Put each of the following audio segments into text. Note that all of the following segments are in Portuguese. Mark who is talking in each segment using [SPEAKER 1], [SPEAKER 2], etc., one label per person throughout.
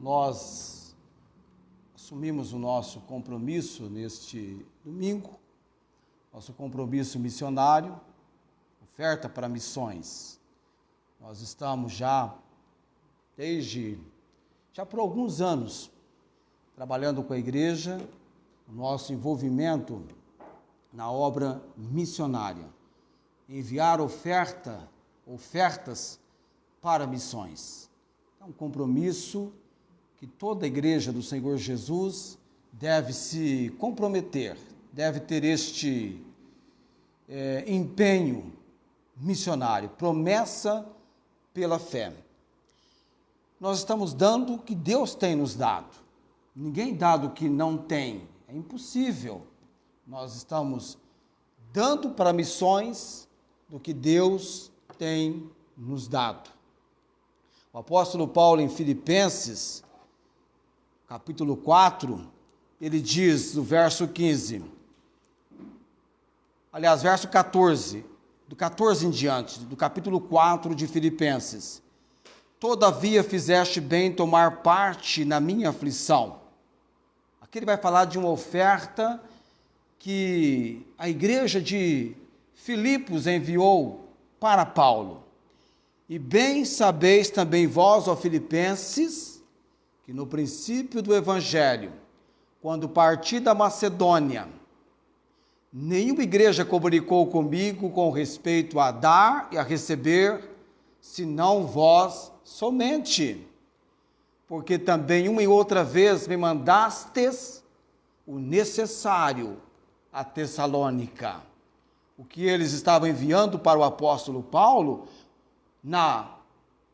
[SPEAKER 1] nós assumimos o nosso compromisso neste domingo, nosso compromisso missionário, oferta para missões. Nós estamos já por alguns anos, trabalhando com a igreja, o nosso envolvimento na obra missionária, enviar ofertas para missões. É um compromisso que toda a igreja do Senhor Jesus deve se comprometer, deve ter este empenho missionário, promessa pela fé. Nós estamos dando o que Deus tem nos dado. Ninguém dá o que não tem. É impossível. Nós estamos dando para missões do que Deus tem nos dado. O apóstolo Paulo, em Filipenses, capítulo 4, ele diz, no verso 15, verso 14, do 14 em diante, do capítulo 4 de Filipenses: todavia fizeste bem tomar parte na minha aflição. Aqui ele vai falar de uma oferta que a igreja de Filipos enviou para Paulo. E bem sabeis também vós, ó Filipenses, que no princípio do Evangelho, quando parti da Macedônia, nenhuma igreja comunicou comigo com respeito a dar e a receber, senão vós somente. Porque também uma e outra vez me mandastes o necessário a Tessalônica. O que eles estavam enviando para o apóstolo Paulo, na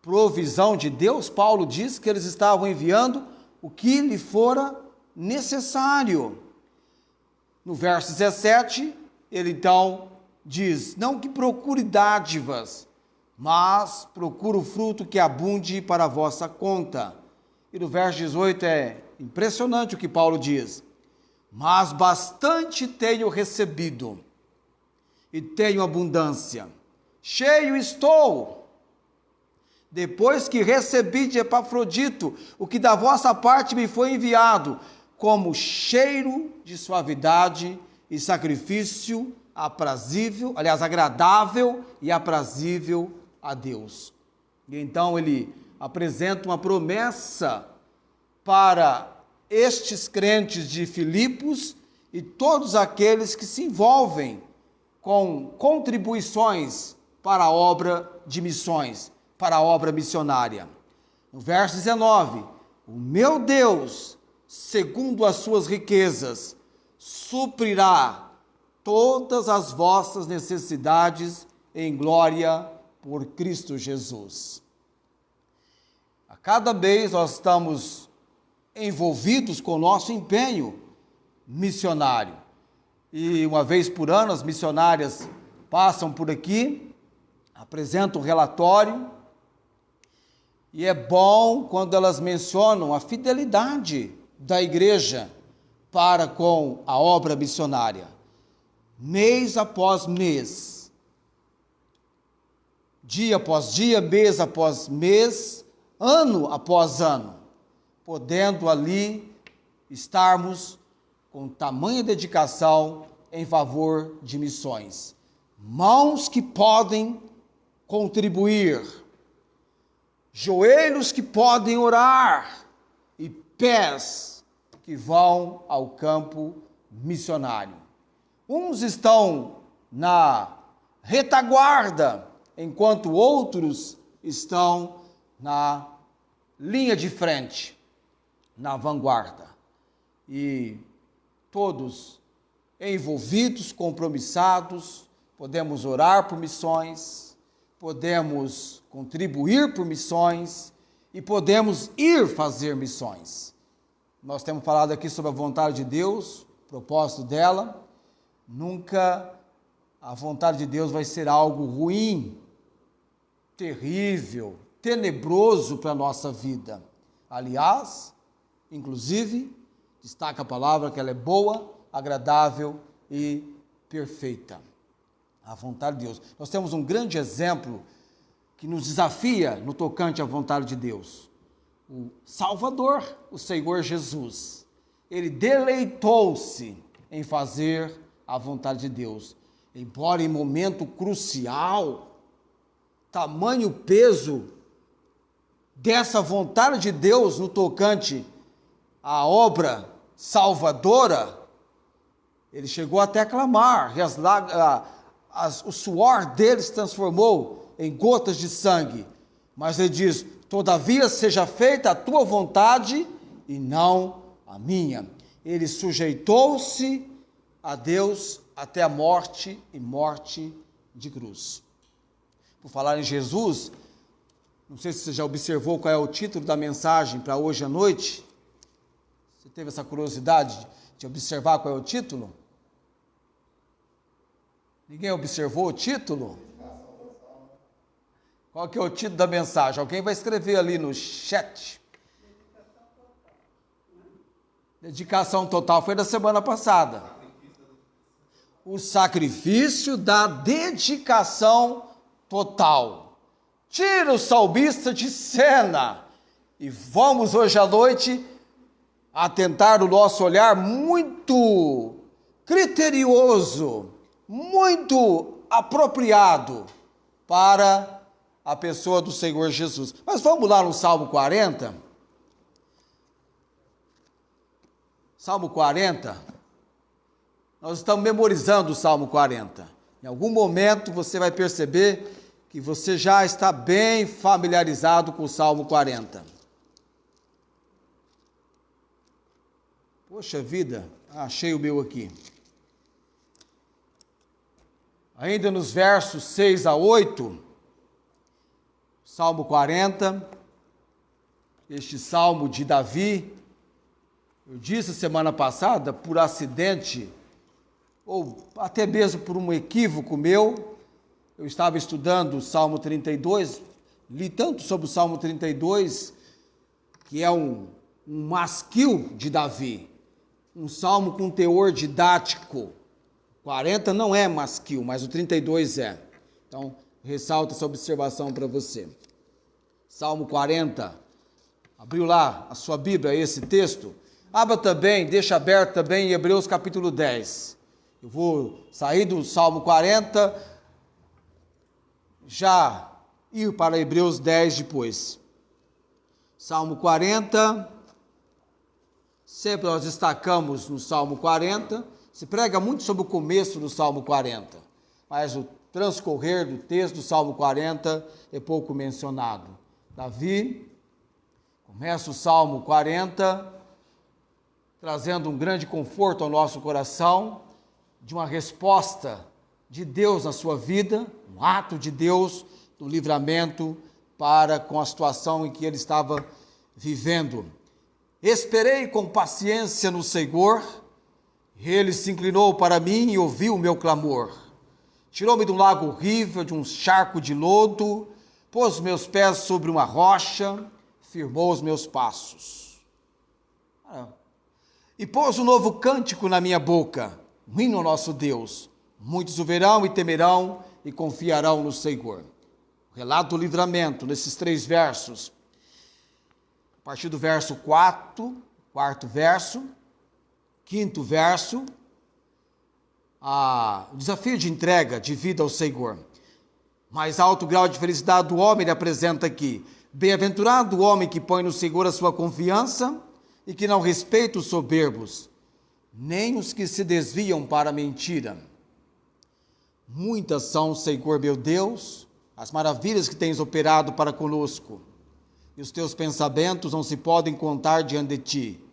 [SPEAKER 1] provisão de Deus, Paulo diz que eles estavam enviando o que lhe fora necessário. No verso 17, ele então diz: não que procure dádivas, mas procure o fruto que abunde para a vossa conta. E no verso 18 é impressionante o que Paulo diz: mas bastante tenho recebido, e tenho abundância, cheio estou, depois que recebi de Epafrodito o que da vossa parte me foi enviado, como cheiro de suavidade e sacrifício agradável e aprazível a Deus. E então ele apresenta uma promessa para estes crentes de Filipos e todos aqueles que se envolvem com contribuições para a obra de missões, para a obra missionária. No verso 19, o meu Deus, segundo as suas riquezas, suprirá todas as vossas necessidades em glória por Cristo Jesus. A cada mês nós estamos envolvidos com o nosso empenho missionário. E uma vez por ano as missionárias passam por aqui, apresentam um relatório, e é bom quando elas mencionam a fidelidade da igreja para com a obra missionária. Mês após mês, dia após dia, mês após mês, ano após ano, podendo ali estarmos com tamanha dedicação em favor de missões. Mãos que podem contribuir, joelhos que podem orar e pés que vão ao campo missionário. Uns estão na retaguarda, enquanto outros estão na linha de frente, na vanguarda. E todos envolvidos, compromissados, podemos orar por missões, podemos contribuir por missões e podemos ir fazer missões. Nós temos falado aqui sobre a vontade de Deus, o propósito dela. Nunca a vontade de Deus vai ser algo ruim, terrível, tenebroso para a nossa vida. Aliás, inclusive, destaca a palavra que ela é boa, agradável e perfeita. A vontade de Deus. Nós temos um grande exemplo que nos desafia no tocante à vontade de Deus. o Salvador, o Senhor Jesus. Ele deleitou-se em fazer a vontade de Deus. Embora em momento crucial, tamanho peso dessa vontade de Deus no tocante à obra salvadora, ele chegou até a clamar, e o suor dele se transformou em gotas de sangue. Mas ele diz: todavia seja feita a tua vontade e não a minha. Ele sujeitou-se a Deus até a morte e morte de cruz. Por falar em Jesus, não sei se você já observou qual é o título da mensagem para hoje à noite. Você teve essa curiosidade de observar qual é o título? Ninguém observou o título? Qual que é o título da mensagem? Alguém vai escrever ali no chat. Dedicação total foi da semana passada. O sacrifício da dedicação total. Tira o salmista de cena e vamos hoje à noite atentar o nosso olhar muito criterioso, muito apropriado para a pessoa do Senhor Jesus. Mas vamos lá no Salmo 40. Salmo 40. Nós estamos memorizando o Salmo 40. Em algum momento você vai perceber que você já está bem familiarizado com o Salmo 40. Poxa vida, achei o meu aqui. Ainda nos versos 6 a 8, Salmo 40, este Salmo de Davi, eu disse semana passada, por acidente, ou até mesmo por um equívoco meu, eu estava estudando o Salmo 32, li tanto sobre o Salmo 32, que é um masquil de Davi, um salmo com teor didático. 40 não é masquil, mas o 32 é. Então, ressalto essa observação para você. Salmo 40, abriu lá a sua Bíblia, esse texto. Abra também, deixa aberto também em Hebreus capítulo 10. Eu vou sair do Salmo 40, já ir para Hebreus 10 depois. Salmo 40, sempre nós destacamos no Salmo 40, se prega muito sobre o começo do Salmo 40, mas o transcorrer do texto do Salmo 40 é pouco mencionado. Davi começa o Salmo 40 trazendo um grande conforto ao nosso coração, de uma resposta de Deus na sua vida, um ato de Deus do livramento para com a situação em que ele estava vivendo. Esperei com paciência no Senhor, ele se inclinou para mim e ouviu o meu clamor. Tirou-me de um lago horrível, de um charco de lodo, pôs meus pés sobre uma rocha, firmou os meus passos. E pôs um novo cântico na minha boca, um hino ao nosso Deus. Muitos o verão e temerão e confiarão no Senhor. O relato do livramento, nesses 3 versos. A partir do verso 4, quarto verso, quinto verso, o desafio de entrega de vida ao Senhor. Mais alto grau de felicidade do homem ele apresenta aqui. Bem-aventurado o homem que põe no Senhor a sua confiança e que não respeita os soberbos, nem os que se desviam para a mentira. Muitas são, Senhor meu Deus, as maravilhas que tens operado para conosco, e os teus pensamentos não se podem contar diante de ti.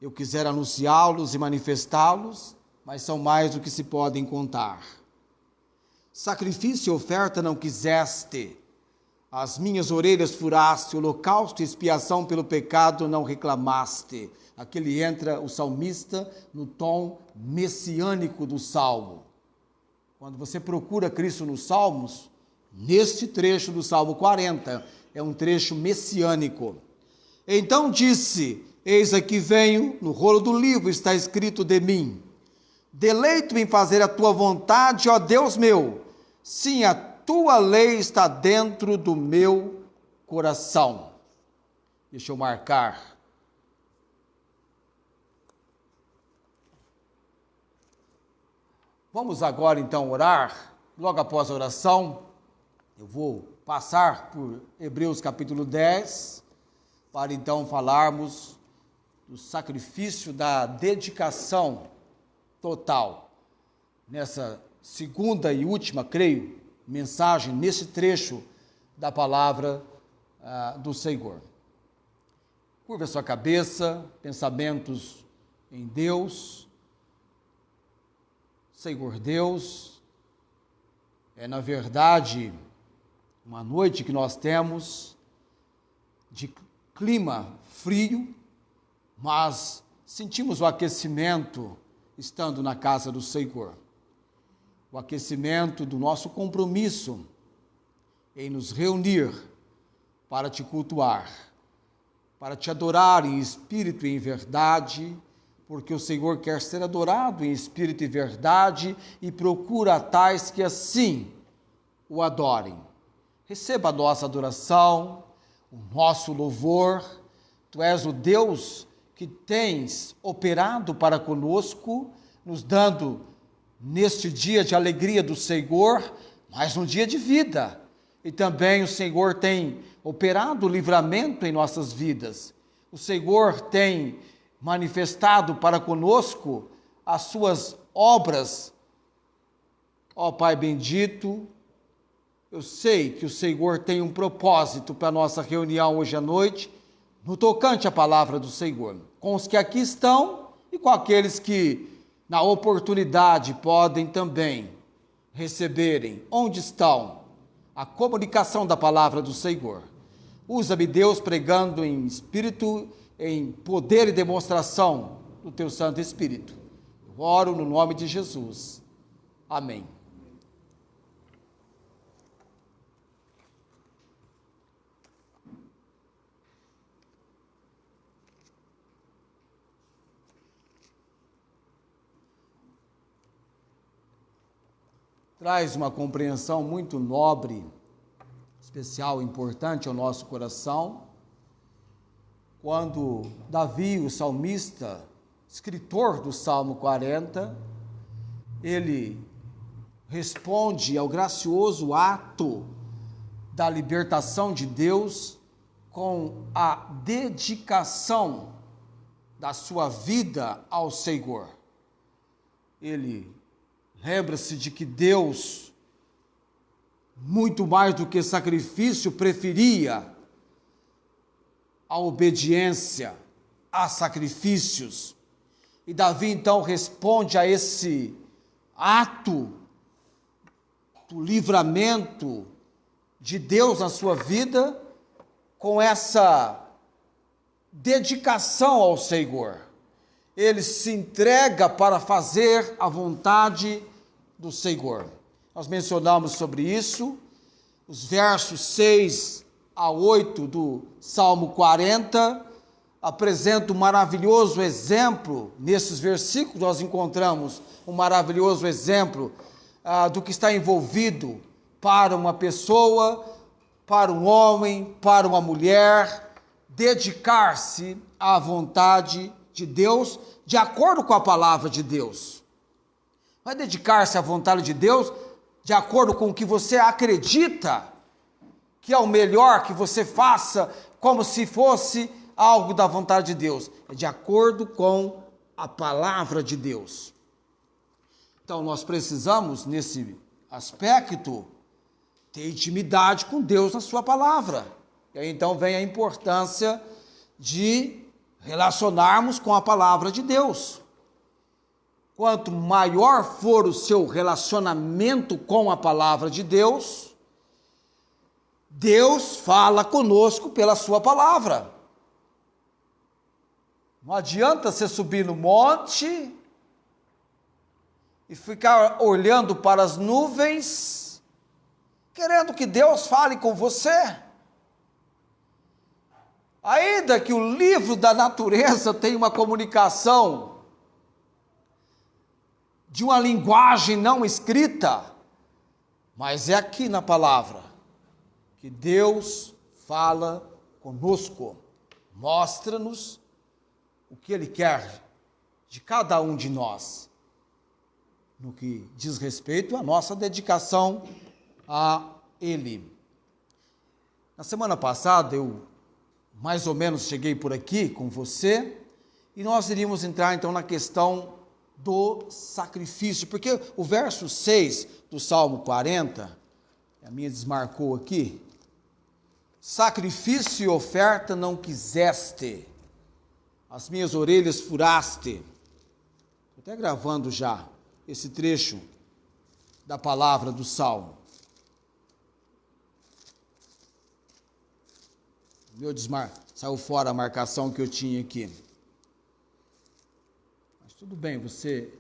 [SPEAKER 1] Eu quisera anunciá-los e manifestá-los, mas são mais do que se podem contar. Sacrifício e oferta não quiseste, as minhas orelhas furaste, holocausto e expiação pelo pecado não reclamaste. Aqui ele entra o salmista no tom messiânico do salmo. Quando você procura Cristo nos salmos, neste trecho do Salmo 40, é um trecho messiânico. Então disse: eis aqui venho, no rolo do livro está escrito de mim. Deleito-me em fazer a tua vontade, ó Deus meu. Sim, a tua lei está dentro do meu coração. Deixa eu marcar. Vamos agora então orar. Logo após a oração, eu vou passar por Hebreus capítulo 10, para então falarmos do sacrifício da dedicação total. Nessa segunda e última, creio, mensagem, nesse trecho da palavra do Senhor. Curva a sua cabeça, pensamentos em Deus. Senhor Deus, é na verdade uma noite que nós temos de clima frio, mas sentimos o aquecimento estando na casa do Senhor. O aquecimento do nosso compromisso em nos reunir para te cultuar, para te adorar em espírito e em verdade, porque o Senhor quer ser adorado em espírito e verdade e procura tais que assim o adorem. Receba a nossa adoração, o nosso louvor. Tu és o Deus que tens operado para conosco, nos dando neste dia de alegria do Senhor, mais um dia de vida. E também o Senhor tem operado o livramento em nossas vidas. O Senhor tem manifestado para conosco as suas obras. Ó Pai bendito, eu sei que o Senhor tem um propósito para a nossa reunião hoje à noite, no tocante à palavra do Senhor, com os que aqui estão e com aqueles que, na oportunidade, podem também receberem, onde estão, a comunicação da palavra do Senhor. Usa-me, Deus, pregando em espírito, em poder e demonstração do teu Santo Espírito. Eu oro no nome de Jesus. Amém. Traz uma compreensão muito nobre, especial, importante ao nosso coração, quando Davi, o salmista, escritor do Salmo 40, ele responde ao gracioso ato da libertação de Deus com a dedicação da sua vida ao Senhor. Ele lembra-se de que Deus, muito mais do que sacrifício, preferia a obediência a sacrifícios. E Davi então responde a esse ato do livramento de Deus na sua vida com essa dedicação ao Senhor. Ele se entrega para fazer a vontade do Senhor. Nós mencionamos sobre isso, os versos 6 a 8 do Salmo 40, apresenta um maravilhoso exemplo. Nesses versículos nós encontramos um maravilhoso exemplo do que está envolvido para uma pessoa, para um homem, para uma mulher, dedicar-se à vontade de Deus, de acordo com a palavra de Deus. Vai dedicar-se à vontade de Deus de acordo com o que você acredita que é o melhor que você faça, como se fosse algo da vontade de Deus. É de acordo com a palavra de Deus. Então nós precisamos, nesse aspecto, ter intimidade com Deus na sua palavra. E aí então vem a importância de relacionarmos com a palavra de Deus. Quanto maior for o seu relacionamento com a palavra de Deus, Deus fala conosco pela sua palavra. Não adianta você subir no monte e ficar olhando para as nuvens, querendo que Deus fale com você. Ainda que o livro da natureza tenha uma comunicação de uma linguagem não escrita, mas é aqui na palavra que Deus fala conosco. mostra-nos o que Ele quer de cada um de nós, no que diz respeito à nossa dedicação a Ele. Na semana passada, eu mais ou menos cheguei por aqui com você, e nós iríamos entrar então na questão do sacrifício, porque o verso 6 do Salmo 40, a minha desmarcou aqui, sacrifício e oferta não quiseste, as minhas orelhas furaste. Estou até gravando já esse trecho da palavra do Salmo. Saiu fora a marcação que eu tinha aqui. Mas tudo bem, você...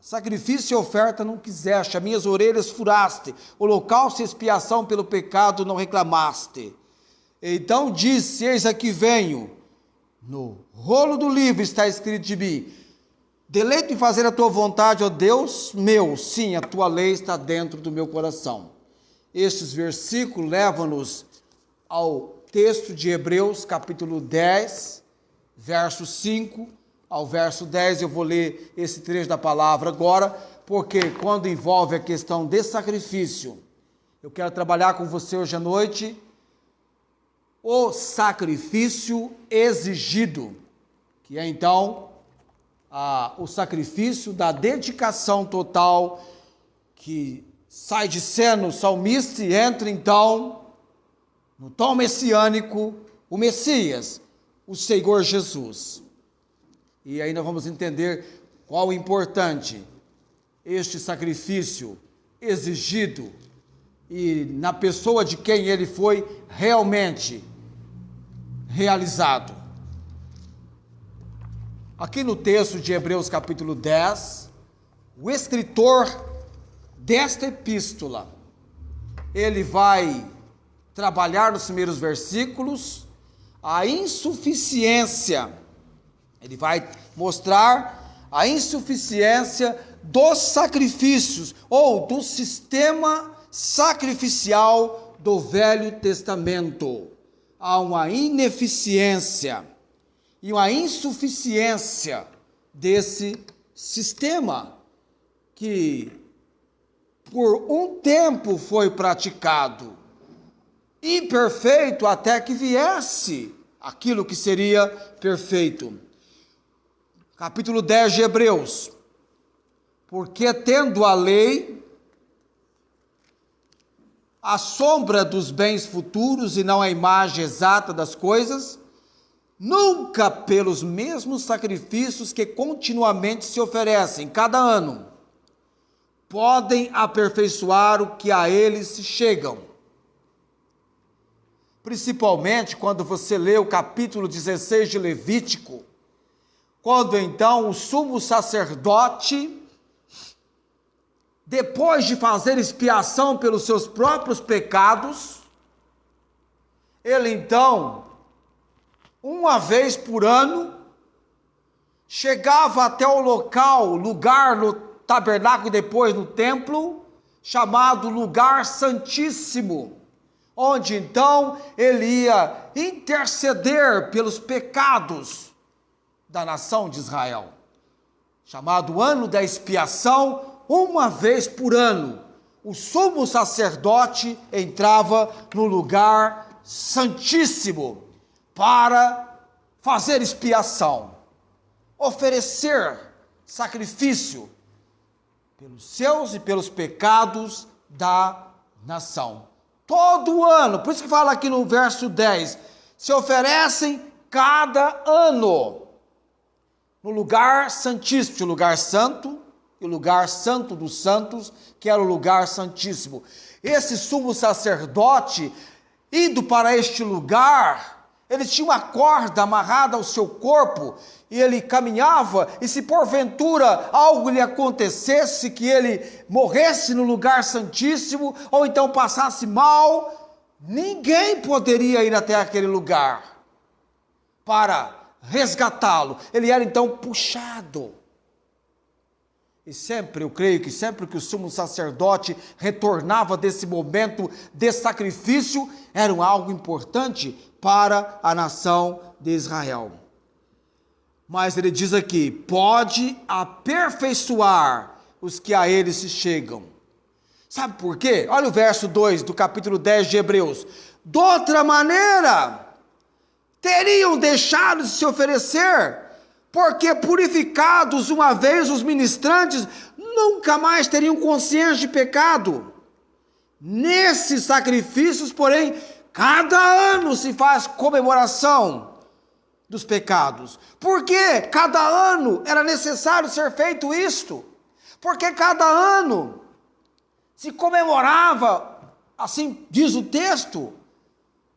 [SPEAKER 1] Sacrifício e oferta não quiseste, as minhas orelhas furaste, holocausto e expiação pelo pecado não reclamaste. Então disse, eis aqui venho, no rolo do livro está escrito de mim, deleito em fazer a tua vontade, ó Deus meu, sim, a tua lei está dentro do meu coração. Estes versículos levam-nos ao texto de Hebreus, capítulo 10, verso 5 ao verso 10, eu vou ler esse trecho da palavra agora, porque quando envolve a questão de sacrifício, eu quero trabalhar com você hoje à noite, o sacrifício exigido, que é então o sacrifício da dedicação total, que sai de cena o salmista e entra então no tom messiânico, o Messias, o Senhor Jesus. E aí nós vamos entender qual o importante este sacrifício exigido e na pessoa de quem ele foi realmente realizado. Aqui no texto de Hebreus capítulo 10, o escritor desta epístola, ele vai trabalhar nos primeiros versículos a insuficiência, ele vai mostrar a insuficiência dos sacrifícios ou do sistema sacrificial do Velho Testamento. Há uma ineficiência e uma insuficiência desse sistema que por um tempo foi praticado, imperfeito até que viesse aquilo que seria perfeito. Capítulo 10 de Hebreus. Porque tendo a lei a sombra dos bens futuros e não a imagem exata das coisas, nunca pelos mesmos sacrifícios que continuamente se oferecem cada ano, podem aperfeiçoar o que a eles se chegam. Principalmente quando você lê o capítulo 16 de Levítico, quando então o sumo sacerdote, depois de fazer expiação pelos seus próprios pecados, ele então, uma vez por ano, chegava até o lugar no tabernáculo e depois no templo, chamado lugar santíssimo, onde então ele ia interceder pelos pecados da nação de Israel, chamado ano da expiação. Uma vez por ano, o sumo sacerdote entrava no lugar santíssimo para fazer expiação, oferecer sacrifício pelos seus e pelos pecados da nação. Todo ano, por isso que fala aqui no verso 10, se oferecem cada ano no lugar santíssimo, o lugar santo e o lugar santo dos santos, que era o lugar santíssimo. Esse sumo sacerdote, indo para este lugar, ele tinha uma corda amarrada ao seu corpo, e ele caminhava, e se porventura algo lhe acontecesse, que ele morresse no lugar santíssimo, ou então passasse mal, ninguém poderia ir até aquele lugar para resgatá-lo. Ele era então puxado. E sempre, eu creio que sempre que o sumo sacerdote retornava desse momento de sacrifício, era algo importante para a nação de Israel. Mas ele diz aqui, pode aperfeiçoar os que a ele se chegam. Sabe por quê? Olha o verso 2 do capítulo 10 de Hebreus. De outra maneira, teriam deixado de se oferecer, porque purificados uma vez os ministrantes, nunca mais teriam consciência de pecado. Nesses sacrifícios, porém, cada ano se faz comemoração dos pecados. Por que cada ano era necessário ser feito isto? Porque cada ano se comemorava, assim diz o texto,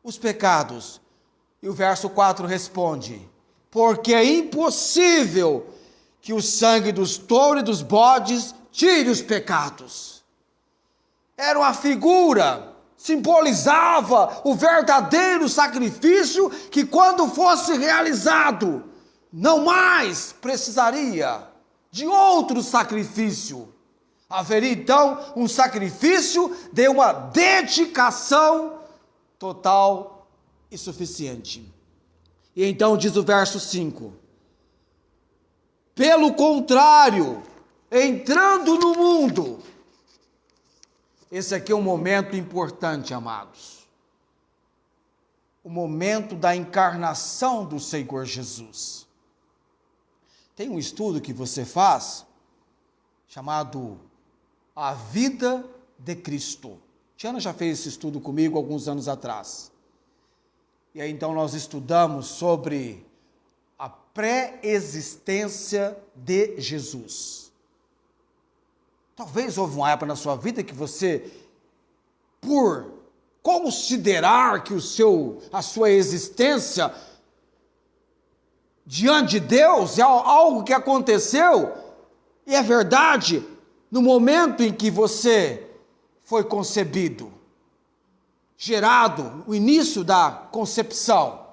[SPEAKER 1] os pecados. E o verso 4 responde, porque é impossível que o sangue dos touros e dos bodes tire os pecados. Era uma figura, simbolizava o verdadeiro sacrifício que quando fosse realizado, não mais precisaria de outro sacrifício. Haveria então um sacrifício de uma dedicação total e suficiente. E então diz o verso 5, pelo contrário, entrando no mundo, esse aqui é um momento importante, amados, o momento da encarnação do Senhor Jesus. Tem um estudo que você faz, chamado A Vida de Cristo. Tiana já fez esse estudo comigo alguns anos atrás. E aí então nós estudamos sobre a pré-existência de Jesus. Talvez houve uma época na sua vida que você, por considerar que a sua existência diante de Deus é algo que aconteceu, e é verdade, no momento em que você foi concebido, gerado, o início da concepção.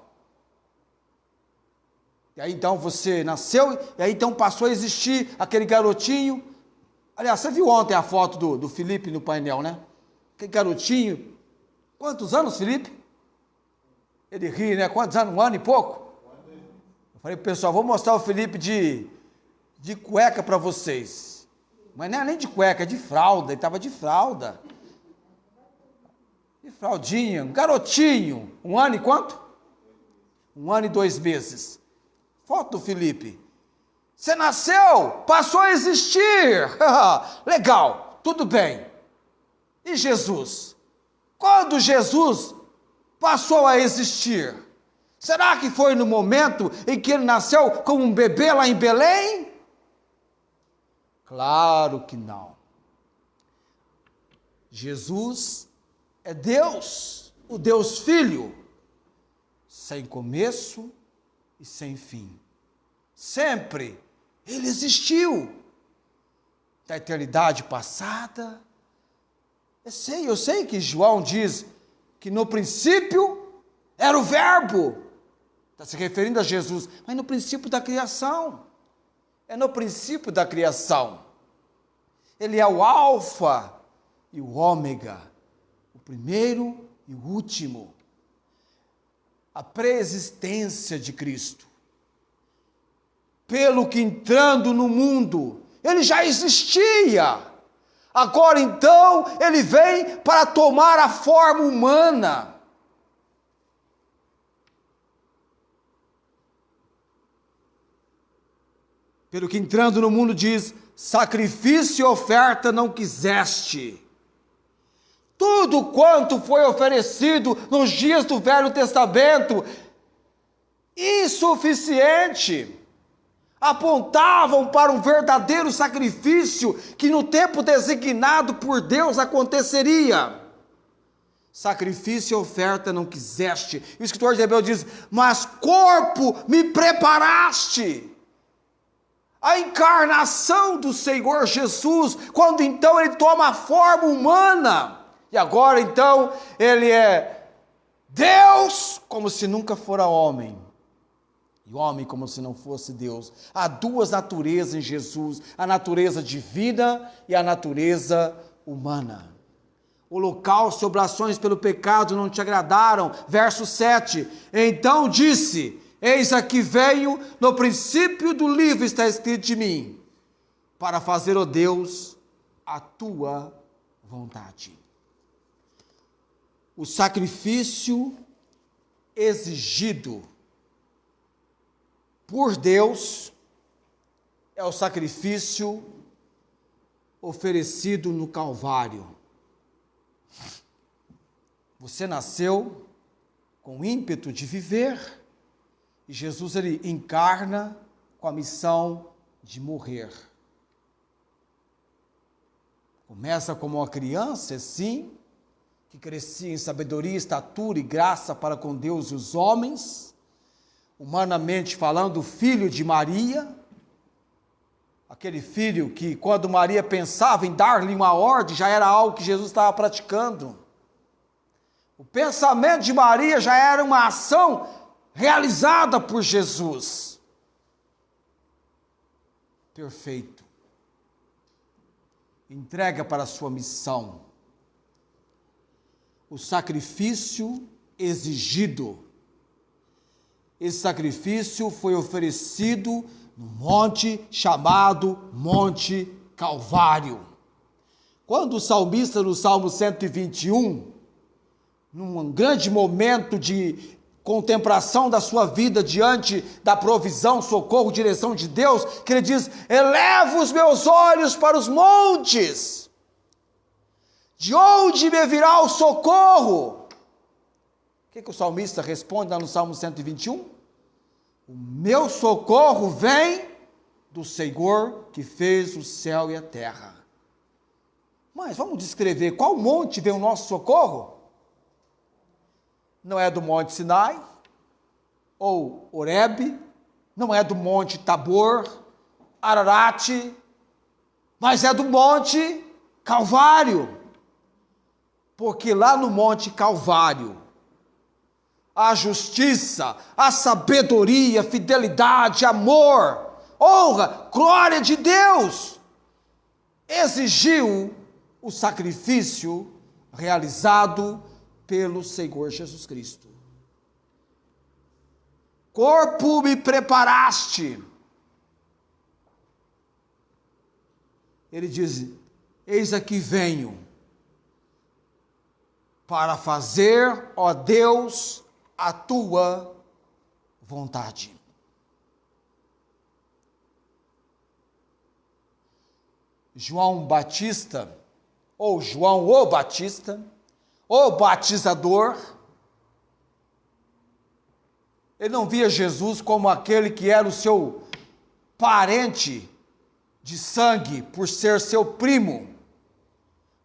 [SPEAKER 1] E aí então você nasceu, e aí então passou a existir aquele garotinho. Aliás, você viu ontem a foto do Felipe no painel, né? Aquele garotinho. Quantos anos, Felipe? Ele ri, né? Quantos anos? 1 ano e pouco? Eu falei, pessoal, vou mostrar o Felipe de cueca para vocês. Mas não é nem de cueca, é de fralda. Ele estava de fralda. De fraldinha, um garotinho. 1 ano e quanto? 1 ano e 2 meses. Foto do Felipe. Você nasceu, passou a existir. Legal, tudo bem. E Jesus? Quando Jesus passou a existir? Será que foi no momento em que ele nasceu como um bebê lá em Belém? Claro que não. Jesus é Deus, o Deus Filho, sem começo e sem fim. Sempre ele existiu. Da eternidade passada. Eu sei que João diz que no princípio era o Verbo. Está se referindo a Jesus, mas no princípio da criação. É no princípio da criação. Ele é o Alfa e o Ômega, o primeiro e o último. A pré-existência de Cristo. Pelo que entrando no mundo, ele já existia. Agora então, ele vem para tomar a forma humana. Pelo que entrando no mundo diz, sacrifício e oferta não quiseste. Tudo quanto foi oferecido nos dias do Velho Testamento, insuficiente, apontavam para um verdadeiro sacrifício que no tempo designado por Deus aconteceria. Sacrifício e oferta não quiseste. E o escritor de Hebreus diz, mas corpo me preparaste. A encarnação do Senhor Jesus, quando então ele toma a forma humana, e agora então ele é Deus, como se nunca fora homem. e homem como se não fosse Deus. Há duas naturezas em Jesus, a natureza divina e a natureza humana. Holocausto e oblações pelo pecado não te agradaram. Verso 7, então disse, eis aqui venho, no princípio do livro está escrito de mim, para fazer, ó Deus, a tua vontade. O sacrifício exigido por Deus é o sacrifício oferecido no Calvário. Você nasceu com ímpeto de viver e Jesus ele encarna com a missão de morrer. Começa como uma criança, sim, que crescia em sabedoria, estatura e graça para com Deus e os homens, humanamente falando, filho de Maria, aquele filho que quando Maria pensava em dar-lhe uma ordem, já era algo que Jesus estava praticando. O pensamento de Maria já era uma ação realizada por Jesus. Perfeito. Entrega para a sua missão. O sacrifício exigido. Esse sacrifício foi oferecido no monte chamado Monte Calvário. Quando o salmista, no Salmo 121, num grande momento de contemplação da sua vida diante da provisão, socorro, direção de Deus, que ele diz, eleva os meus olhos para os montes, de onde me virá o socorro? O que o salmista responde lá no Salmo 121? O meu socorro vem do Senhor que fez o céu e a terra. Mas vamos descrever qual monte vem o nosso socorro? Não é do Monte Sinai, ou Horebe, não é do Monte Tabor, Ararat, mas é do Monte Calvário. Porque lá no Monte Calvário, a justiça, a sabedoria, fidelidade, amor, honra, glória de Deus, exigiu o sacrifício realizado pelo Senhor Jesus Cristo. Corpo me preparaste. Ele diz, eis aqui venho, para fazer, ó Deus, a tua vontade. João Batista, ou João o Batista, o batizador, ele não via Jesus como aquele que era o seu parente de sangue, por ser seu primo.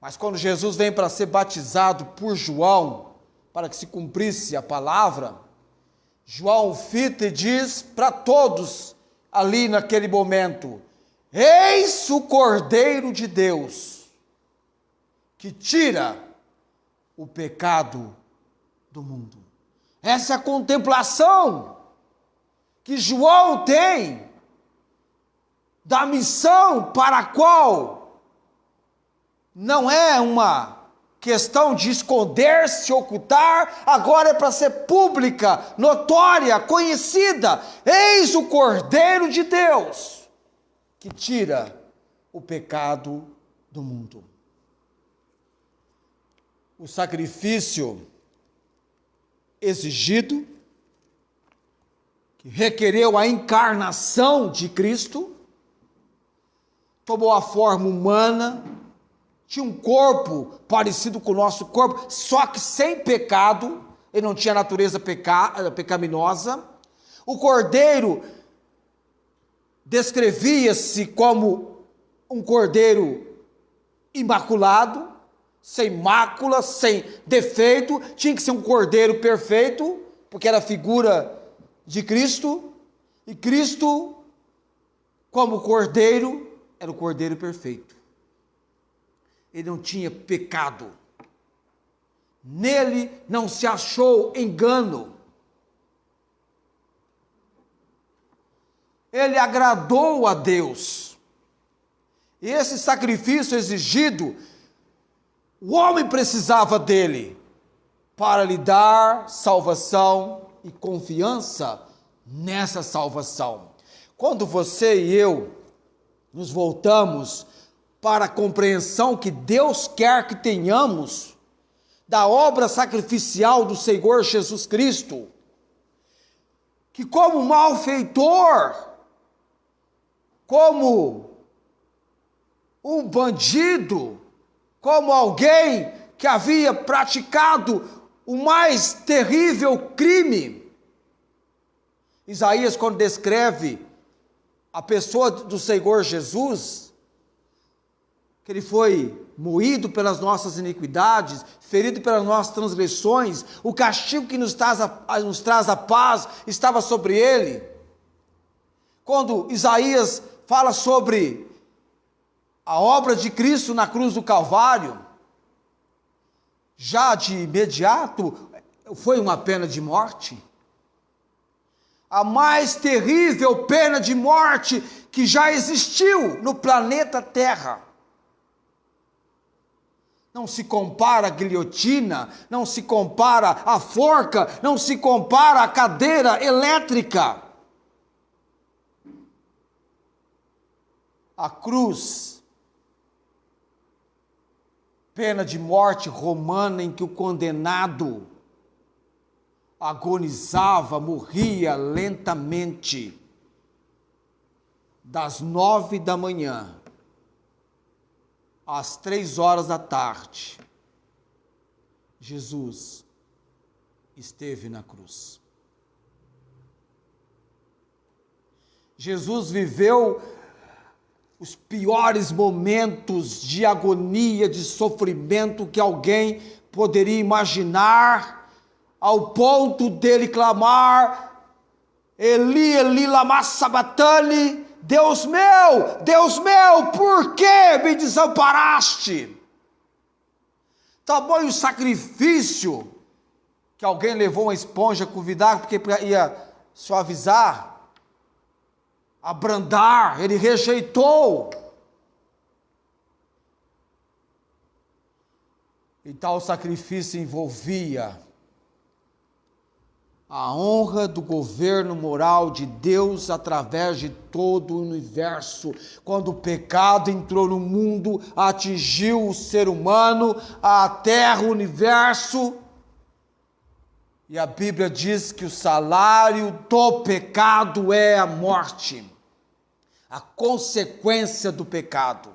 [SPEAKER 1] Mas quando Jesus vem para ser batizado por João, para que se cumprisse a palavra, João fita e diz para todos ali naquele momento, eis o Cordeiro de Deus, que tira o pecado do mundo. Essa é a contemplação que João tem da missão para a qual não é uma questão de esconder-se, ocultar, agora é para ser pública, notória, conhecida. Eis o Cordeiro de Deus que tira o pecado do mundo. O sacrifício exigido, que requereu a encarnação de Cristo, tomou a forma humana, tinha um corpo parecido com o nosso corpo, só que sem pecado, ele não tinha natureza pecaminosa. O cordeiro descrevia-se como um cordeiro imaculado, sem mácula, sem defeito, tinha que ser um cordeiro perfeito, porque era a figura de Cristo, e Cristo, como cordeiro, era o cordeiro perfeito. Ele não tinha pecado, nele não se achou engano. ele agradou a Deus. E esse sacrifício exigido, o homem precisava dele para lhe dar salvação e confiança nessa salvação. Quando você e eu nos voltamos para a compreensão que Deus quer que tenhamos da obra sacrificial do Senhor Jesus Cristo, que como malfeitor, como um bandido, como alguém que havia praticado o mais terrível crime, Isaías, quando descreve a pessoa do Senhor Jesus, que ele foi moído pelas nossas iniquidades, ferido pelas nossas transgressões, o castigo que nos traz a paz estava sobre ele. Quando Isaías fala sobre a obra de Cristo na cruz do Calvário, já de imediato foi uma pena de morte. A mais terrível pena de morte que já existiu no planeta Terra. Não se compara a guilhotina, não se compara a forca, não se compara a cadeira elétrica. A cruz, pena de morte romana em que o condenado agonizava, morria lentamente, das 9 da manhã às 3 horas da tarde, Jesus esteve na cruz. Jesus viveu os piores momentos de agonia, de sofrimento que alguém poderia imaginar, ao ponto dele clamar: Eli, Eli, lama sabachthani, Deus meu, por que me desamparaste? Tamanho sacrifício que alguém levou uma esponja com vinagre porque ia suavizar, abrandar, ele rejeitou. E tal sacrifício envolvia a honra do governo moral de Deus através de todo o universo. Quando o pecado entrou no mundo, atingiu o ser humano, a terra, o universo. E a Bíblia diz que o salário do pecado é a morte, a consequência do pecado.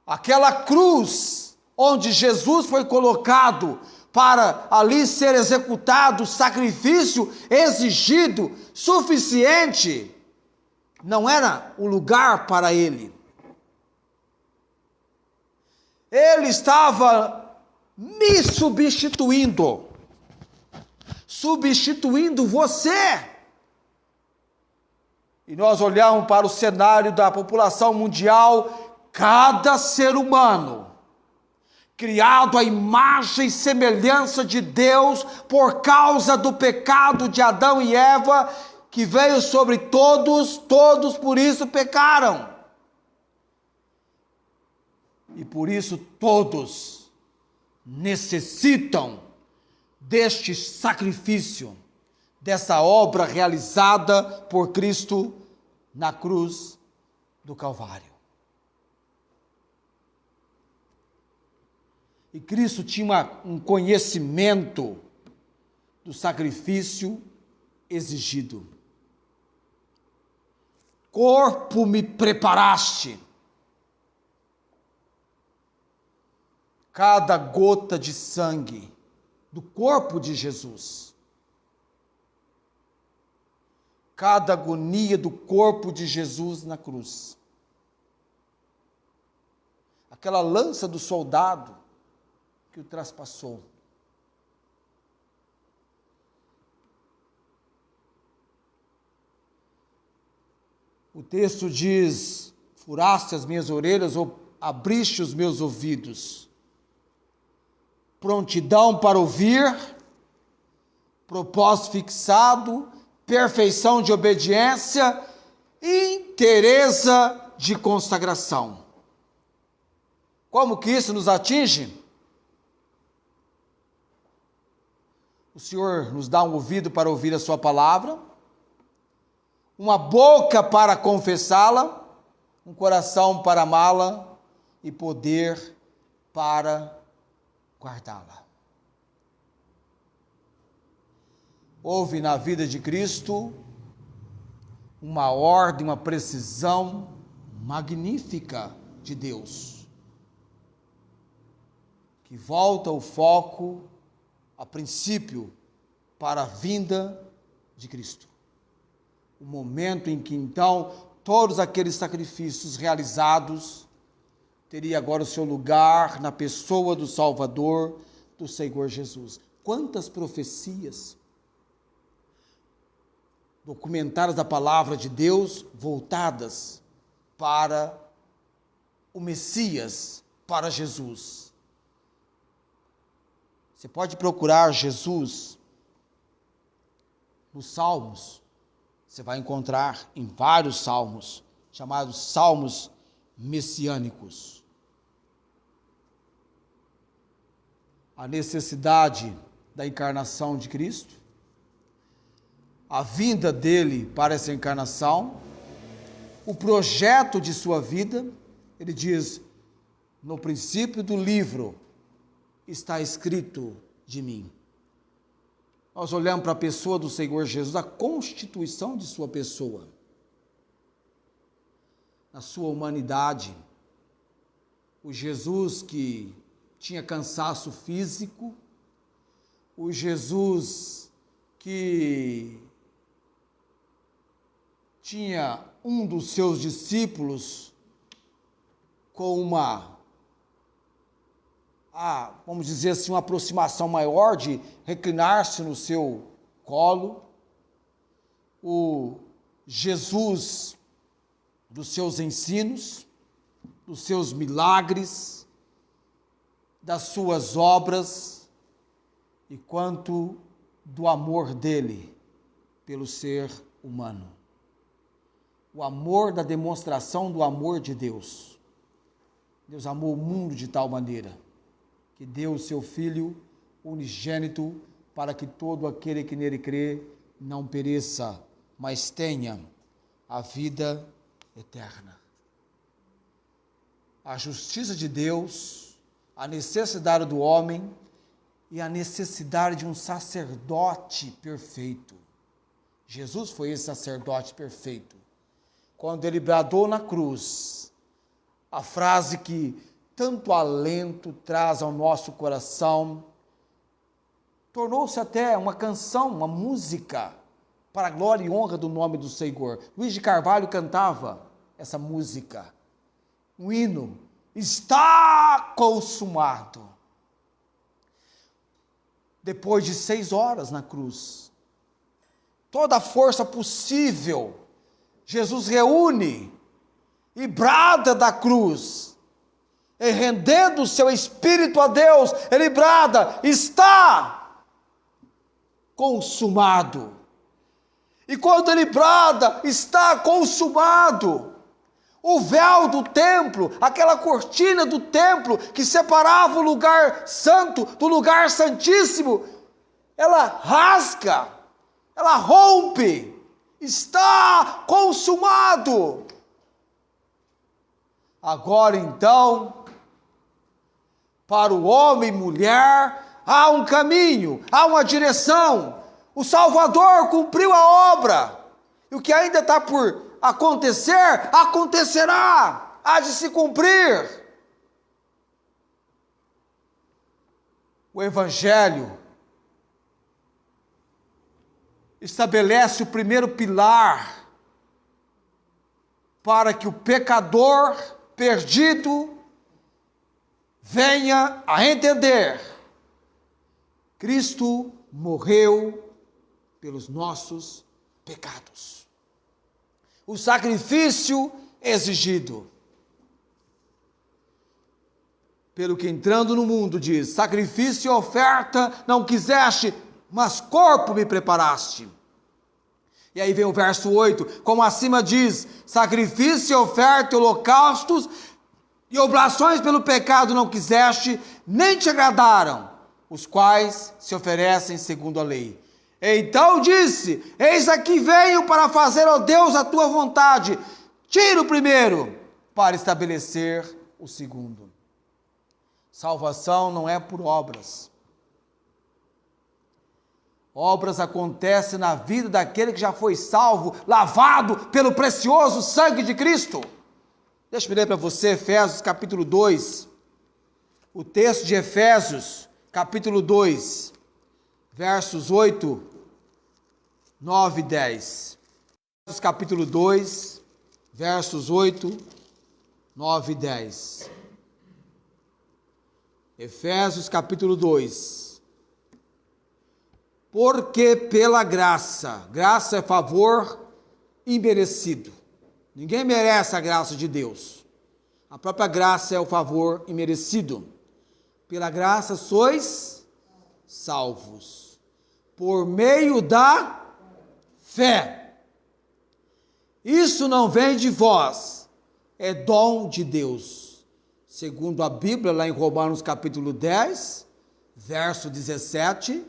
[SPEAKER 1] Aquela cruz onde Jesus foi colocado para ali ser executado o sacrifício exigido, suficiente, não era o lugar para ele. Ele estava me substituindo você. E nós olhamos para o cenário da população mundial, cada ser humano criado à imagem e semelhança de Deus, por causa do pecado de Adão e Eva, que veio sobre todos por isso pecaram. E por isso todos necessitam deste sacrifício, dessa obra realizada por Cristo na cruz do Calvário. E Cristo tinha um conhecimento do sacrifício exigido. Corpo me preparaste. Cada gota de sangue do corpo de Jesus. Cada agonia do corpo de Jesus na cruz. Aquela lança do soldado que o traspassou. O texto diz: furaste as minhas orelhas ou abriste os meus ouvidos. Prontidão para ouvir, propósito fixado, perfeição de obediência e inteireza de consagração. Como que isso nos atinge? O Senhor nos dá um ouvido para ouvir a sua palavra, uma boca para confessá-la, um coração para amá-la e poder para guardá-la. Houve na vida de Cristo uma ordem, uma precisão magnífica de Deus, que volta o foco, a princípio, para a vinda de Cristo. O momento em que, então, todos aqueles sacrifícios realizados teria agora o seu lugar na pessoa do Salvador, do Senhor Jesus. Quantas profecias documentadas da palavra de Deus voltadas para o Messias, para Jesus. Você pode procurar Jesus nos Salmos. Você vai encontrar em vários salmos, chamados salmos messiânicos. A necessidade da encarnação de Cristo, a vinda dele para essa encarnação, o projeto de sua vida. Ele diz: no princípio do livro está escrito de mim. Nós olhamos para a pessoa do Senhor Jesus, a constituição de sua pessoa, na sua humanidade, o Jesus que tinha cansaço físico, o Jesus que tinha um dos seus discípulos com vamos dizer assim, uma aproximação maior de reclinar-se no seu colo, o Jesus dos seus ensinos, dos seus milagres, das suas obras, e quanto do amor dele pelo ser humano. O amor da demonstração do amor de Deus. Deus amou o mundo de tal maneira que deu o seu Filho unigênito para que todo aquele que nele crê não pereça, mas tenha a vida eterna. A justiça de Deus, a necessidade do homem e a necessidade de um sacerdote perfeito. Jesus foi esse sacerdote perfeito. Quando ele bradou na cruz, a frase que tanto alento traz ao nosso coração, tornou-se até uma canção, uma música, para a glória e honra do nome do Senhor. Luiz de Carvalho cantava essa música, um hino: está consumado. Depois de 6 horas na cruz, toda a força possível, Jesus reúne e brada da cruz, e rendendo o seu espírito a Deus, ele brada: está consumado. E quando ele brada, está consumado, o véu do templo, aquela cortina do templo que separava o lugar santo do lugar santíssimo, ela rasga, ela rompe, está consumado. Agora então, para o homem e mulher, há um caminho, há uma direção. O Salvador cumpriu a obra, e o que ainda está por acontecer, acontecerá, há de se cumprir. O Evangelho estabelece o primeiro pilar para que o pecador perdido venha a entender: Cristo morreu pelos nossos pecados. O sacrifício exigido. Pelo que entrando no mundo diz: sacrifício e oferta não quiseste, mas corpo me preparaste. E aí vem o verso 8, como acima diz, sacrifício, oferta, holocaustos e oblações pelo pecado não quiseste, nem te agradaram, os quais se oferecem segundo a lei. Então disse, eis aqui venho para fazer, ó Deus, a tua vontade. Tira o primeiro, para estabelecer o segundo. Salvação não é por obras. Obras acontecem na vida daquele que já foi salvo, lavado pelo precioso sangue de Cristo. Deixa eu ler para você Efésios capítulo 2. O texto de Efésios capítulo 2, versos 8, 9 e 10. Efésios capítulo 2, versos 8, 9 e 10. Efésios capítulo 2. Porque pela graça é favor imerecido. Ninguém merece a graça de Deus. A própria graça é o favor imerecido. Pela graça sois salvos, por meio da fé. Isso não vem de vós, é dom de Deus. Segundo a Bíblia, lá em Romanos capítulo 10, verso 17,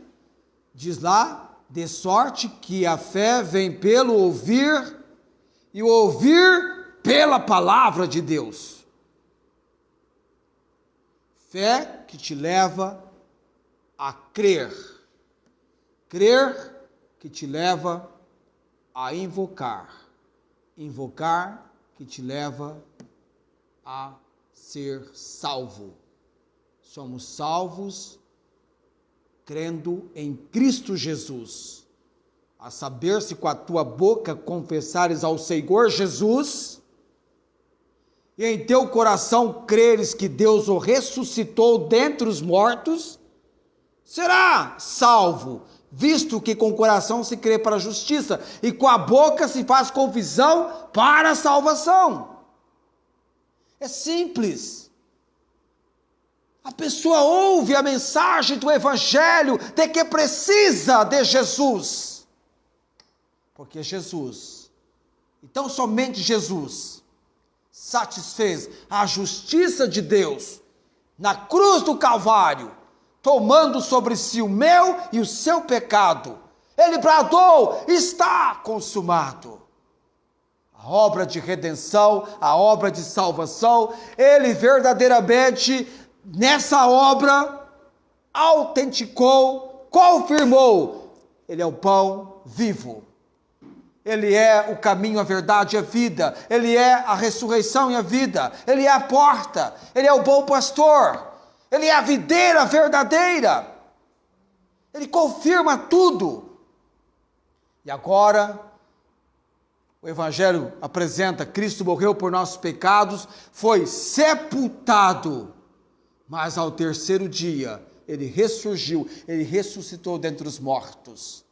[SPEAKER 1] diz lá, de sorte que a fé vem pelo ouvir, e o ouvir pela palavra de Deus. Fé que te leva a crer. Crer que te leva a invocar. Invocar que te leva a ser salvo. Somos salvos crendo em Cristo Jesus, a saber, se com a tua boca confessares ao Senhor Jesus, e em teu coração creres que Deus o ressuscitou dentre os mortos, será salvo, visto que com o coração se crê para a justiça, e com a boca se faz confissão para a salvação. É simples. A pessoa ouve a mensagem do Evangelho de que precisa de Jesus. Porque Jesus, então somente Jesus, satisfez a justiça de Deus na cruz do Calvário, tomando sobre si o meu e o seu pecado. Ele bradou, está consumado. A obra de redenção, a obra de salvação, ele verdadeiramente nessa obra, autenticou, confirmou, ele é o pão vivo, ele é o caminho, a verdade e a vida, ele é a ressurreição e a vida, ele é a porta, ele é o bom pastor, ele é a videira verdadeira, ele confirma tudo. E agora, o Evangelho apresenta, Cristo morreu por nossos pecados, foi sepultado, mas ao terceiro dia, ele ressurgiu, ele ressuscitou dentre os mortos.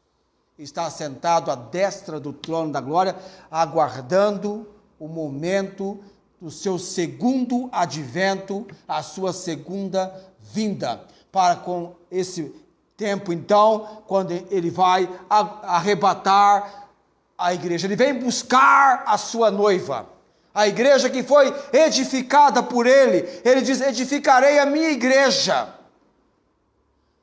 [SPEAKER 1] Está sentado à destra do trono da glória, aguardando o momento do seu segundo advento, a sua segunda vinda. Para com esse tempo, então, quando ele vai arrebatar a igreja, ele vem buscar a sua noiva. A igreja que foi edificada por ele diz, edificarei a minha igreja.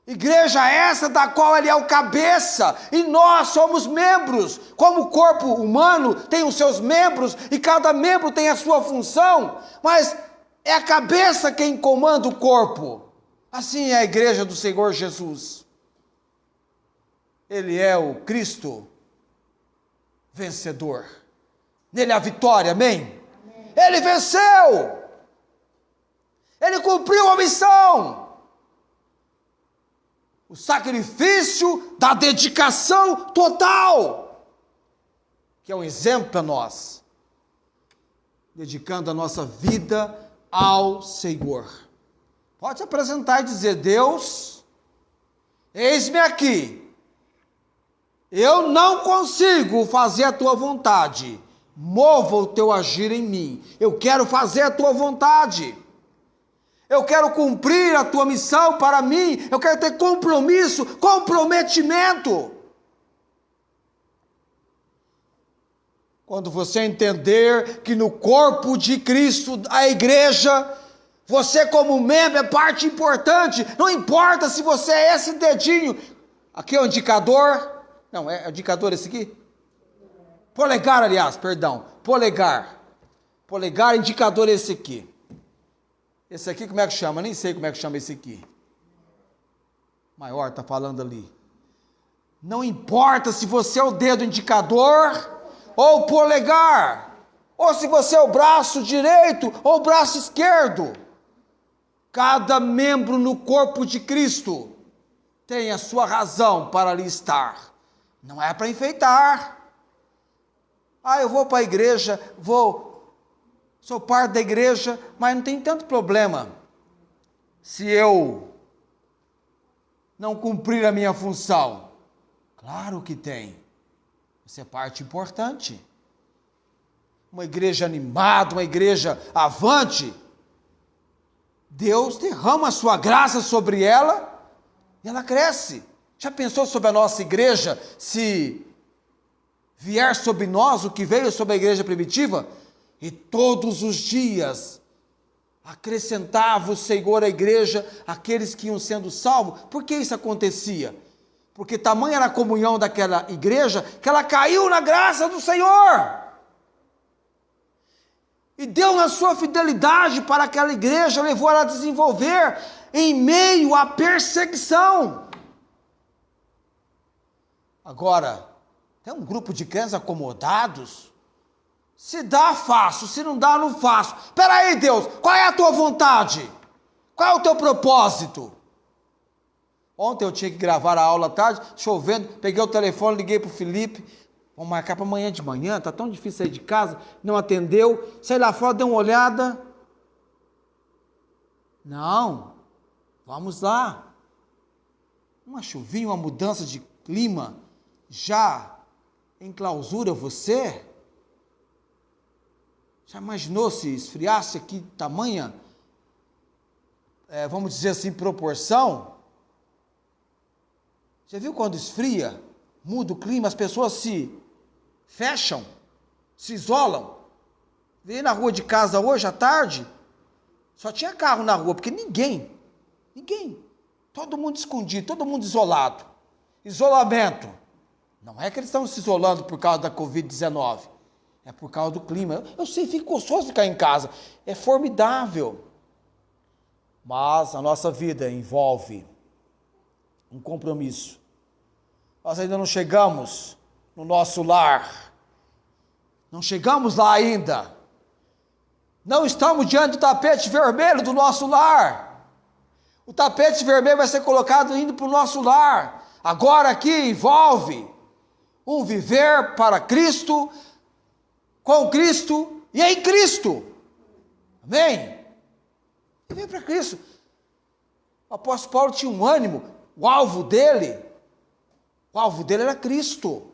[SPEAKER 1] Igreja essa da qual ele é o cabeça, e nós somos membros. Como o corpo humano tem os seus membros, e cada membro tem a sua função, mas é a cabeça quem comanda o corpo. Assim é a igreja do Senhor Jesus. Ele é o Cristo vencedor. Nele há vitória, amém? Ele venceu, ele cumpriu a missão, o sacrifício da dedicação total, que é um exemplo para nós, dedicando a nossa vida ao Senhor. Pode se apresentar e dizer, Deus, eis-me aqui, eu não consigo fazer a tua vontade, mova o teu agir em mim. Eu quero fazer a tua vontade. Eu quero cumprir a tua missão para mim. Eu quero ter compromisso, comprometimento. Quando você entender que no corpo de Cristo, a igreja, você como membro é parte importante, não importa se você é esse dedinho, aqui é o indicador, não, é o indicador esse aqui? Polegar, aliás, perdão, polegar, indicador esse aqui. Esse aqui como é que chama? Nem sei como é que chama esse aqui. Maior, tá falando ali. Não importa se você é o dedo indicador ou o polegar, ou se você é o braço direito ou o braço esquerdo. Cada membro no corpo de Cristo tem a sua razão para ali estar. Não é para enfeitar. Eu vou para a igreja, sou parte da igreja, mas não tem tanto problema se eu não cumprir a minha função. Claro que tem. Você é parte importante. Uma igreja animada, uma igreja avante. Deus derrama a sua graça sobre ela e ela cresce. Já pensou sobre a nossa igreja, se vier sobre nós o que veio sobre a igreja primitiva? E todos os dias acrescentava o Senhor à igreja aqueles que iam sendo salvos. Por que isso acontecia? Porque tamanha era a comunhão daquela igreja que ela caiu na graça do Senhor. E Deus, na sua fidelidade para aquela igreja, levou ela a desenvolver em meio à perseguição. Agora, tem um grupo de crentes acomodados. Se dá, faço. Se não dá, não faço. Espera aí, Deus, qual é a tua vontade? Qual é o teu propósito? Ontem eu tinha que gravar a aula à tarde, chovendo, peguei o telefone, liguei para o Felipe, vamos marcar para amanhã de manhã, está tão difícil sair de casa, não atendeu, saí lá fora, dei uma olhada. Não, vamos lá. Uma chuvinha, uma mudança de clima, já enclausura você? Já imaginou se esfriasse aqui tamanha, vamos dizer assim, proporção? Já viu quando esfria, muda o clima, as pessoas se fecham, se isolam? Veio na rua de casa hoje à tarde, só tinha carro na rua, porque ninguém, todo mundo escondido, todo mundo isolado. Isolamento. Não é que eles estão se isolando por causa da Covid-19, é por causa do clima. Eu sei, fica gostoso ficar em casa, é formidável. Mas a nossa vida envolve um compromisso. Nós ainda não chegamos no nosso lar. Não chegamos lá ainda. Não estamos diante do tapete vermelho do nosso lar. O tapete vermelho vai ser colocado indo para o nosso lar. Agora aqui envolve um viver para Cristo, com Cristo e em Cristo. Amém? Viver para Cristo. O apóstolo Paulo tinha um ânimo. O alvo dele era Cristo.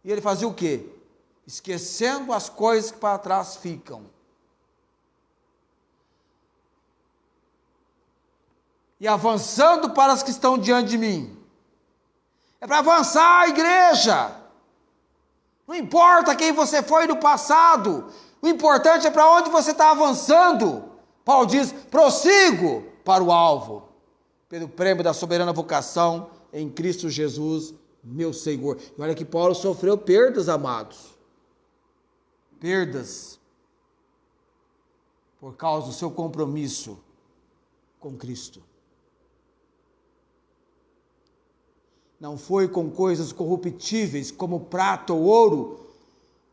[SPEAKER 1] E ele fazia o quê? Esquecendo as coisas que para trás ficam. E avançando para as que estão diante de mim. É para avançar a igreja. Não importa quem você foi no passado. O importante é para onde você está avançando. Paulo diz, prossigo para o alvo, pelo prêmio da soberana vocação em Cristo Jesus, meu Senhor. E olha que Paulo sofreu perdas, amados. Perdas. Por causa do seu compromisso com Cristo. Não foi com coisas corruptíveis, como prata ou ouro,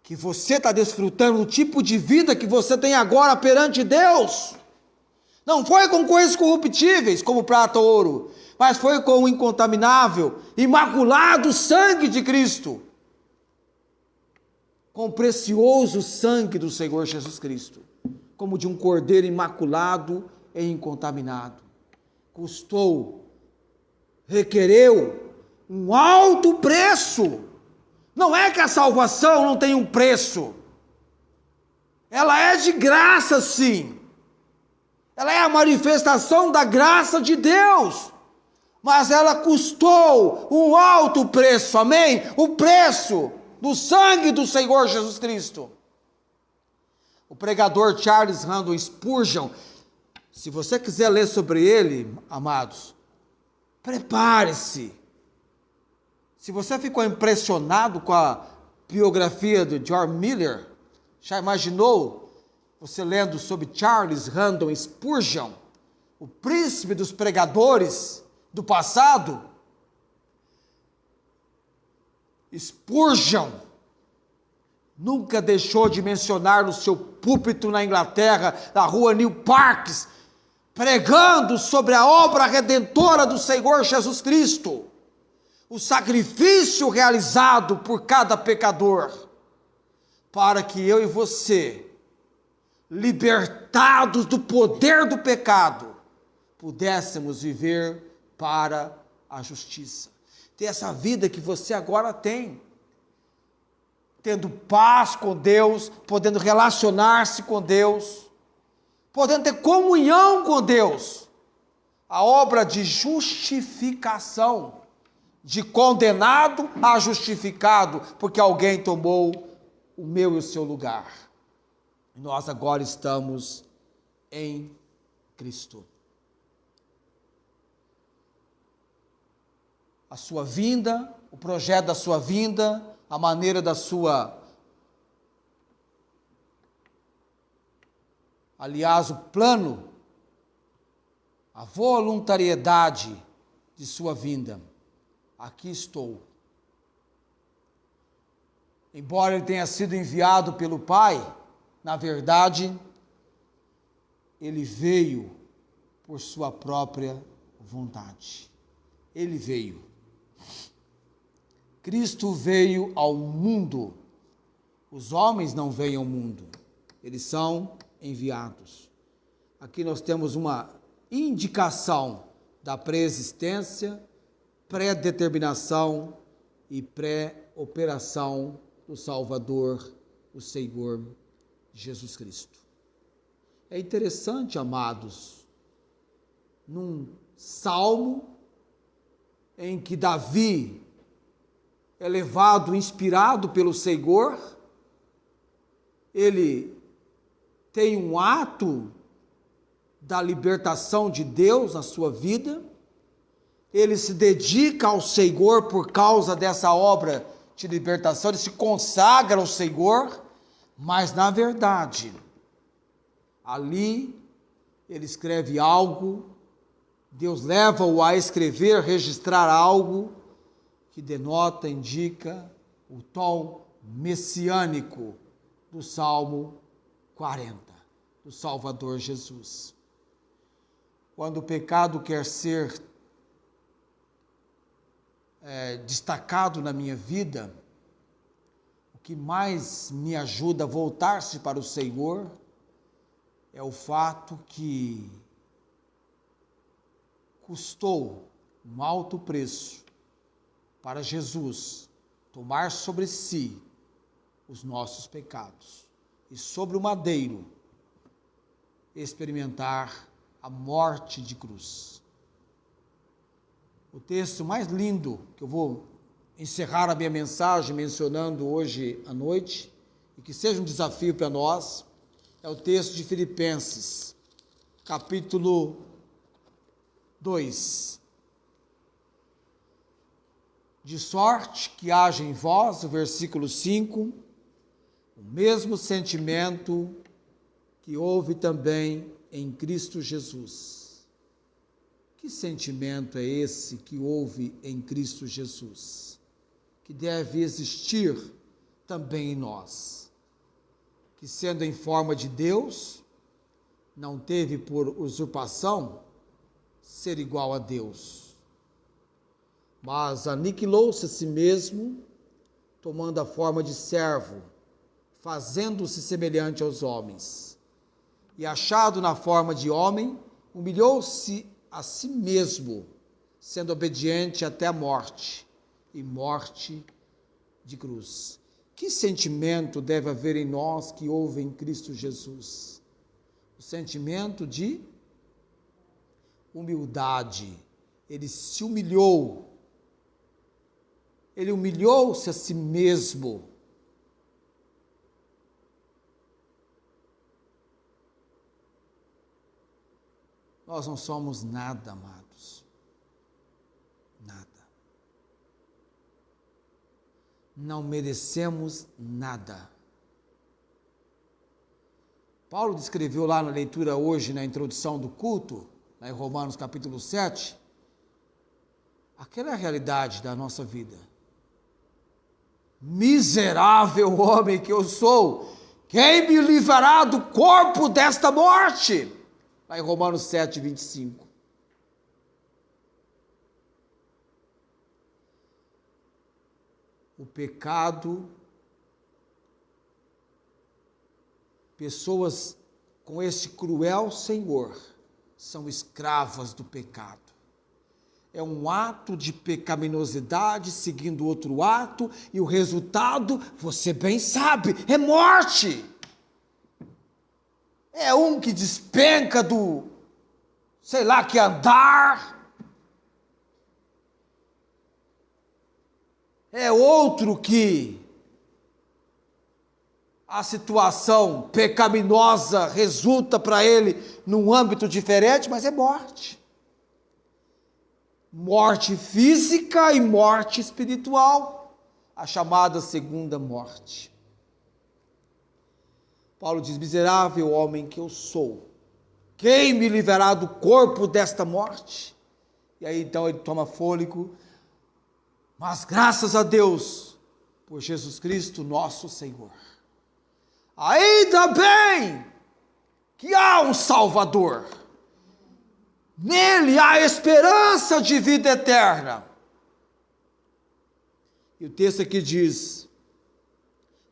[SPEAKER 1] que você está desfrutando do tipo de vida que você tem agora perante Deus. Não foi com coisas corruptíveis, como prata ou ouro, mas foi com o incontaminável, imaculado sangue de Cristo. Com o precioso sangue do Senhor Jesus Cristo, como de um cordeiro imaculado e incontaminado. Custou, requereu um alto preço. Não é que a salvação não tem um preço. Ela é de graça, sim. Ela é a manifestação da graça de Deus. Mas ela custou um alto preço, amém? O preço no sangue do Senhor Jesus Cristo. O pregador Charles Haddon Spurgeon, se você quiser ler sobre ele, amados, prepare-se. Se você ficou impressionado com a biografia de George Miller, já imaginou você lendo sobre Charles Haddon Spurgeon, o príncipe dos pregadores do passado? Spurgeon nunca deixou de mencionar no seu púlpito na Inglaterra, na rua New Parks, pregando sobre a obra redentora do Senhor Jesus Cristo, o sacrifício realizado por cada pecador, para que eu e você, libertados do poder do pecado, pudéssemos viver para a justiça. Ter essa vida que você agora tem, tendo paz com Deus, podendo relacionar-se com Deus, podendo ter comunhão com Deus. A obra de justificação, de condenado a justificado, porque alguém tomou o meu e o seu lugar. Nós agora estamos em Cristo. A sua vinda, o projeto da sua vinda, a maneira da sua... Aliás, o plano, a voluntariedade de sua vinda. Aqui estou. Embora ele tenha sido enviado pelo Pai, na verdade, ele veio por sua própria vontade. Ele veio. Cristo veio ao mundo. Os homens não vêm ao mundo. Eles são enviados. Aqui nós temos uma indicação da pré-existência, pré-determinação e pré-operação do Salvador, o Senhor Jesus Cristo. É interessante, amados, num salmo em que Davi é levado, inspirado pelo Senhor, ele tem um ato da libertação de Deus na sua vida, ele se dedica ao Senhor por causa dessa obra de libertação, ele se consagra ao Senhor, mas na verdade, ali ele escreve algo, Deus leva-o a escrever, registrar algo que denota, indica o tom messiânico do Salmo 40, do Salvador Jesus. Quando o pecado quer ser destacado na minha vida, o que mais me ajuda a voltar-se para o Senhor é o fato que custou um alto preço para Jesus tomar sobre si os nossos pecados e sobre o madeiro experimentar a morte de cruz. O texto mais lindo que eu vou encerrar a minha mensagem mencionando hoje à noite, e que seja um desafio para nós, é o texto de Filipenses, capítulo 2. De sorte que haja em vós, o versículo 5, o mesmo sentimento que houve também em Cristo Jesus. Que sentimento é esse que houve em Cristo Jesus? Que deve existir também em nós. Que sendo em forma de Deus, não teve por usurpação ser igual a Deus, mas aniquilou-se a si mesmo, tomando a forma de servo, fazendo-se semelhante aos homens. E achado na forma de homem, humilhou-se a si mesmo, sendo obediente até a morte, e morte de cruz. Que sentimento deve haver em nós que houve em Cristo Jesus? O sentimento de humildade. Ele se humilhou. Ele humilhou-se a si mesmo, Nós não somos nada, amados. Nada. Não merecemos nada. Paulo descreveu lá na leitura hoje, na introdução do culto, lá em Romanos capítulo 7, aquela é a realidade da nossa vida. Miserável homem que eu sou, quem me livrará do corpo desta morte? Lá em Romanos 7, 25. O pecado, pessoas com esse cruel senhor, são escravas do pecado. É um ato de pecaminosidade seguindo outro ato, e o resultado, você bem sabe, é morte. É um que despenca do, sei lá, que andar. É outro que a situação pecaminosa resulta para ele num âmbito diferente, mas é morte. Morte física e morte espiritual, a chamada segunda morte. Paulo diz, miserável homem que eu sou, quem me livrará do corpo desta morte? E aí então ele toma fôlego, mas graças a Deus, por Jesus Cristo nosso Senhor. Ainda bem que há um Salvador. Nele há esperança de vida eterna. E o texto aqui diz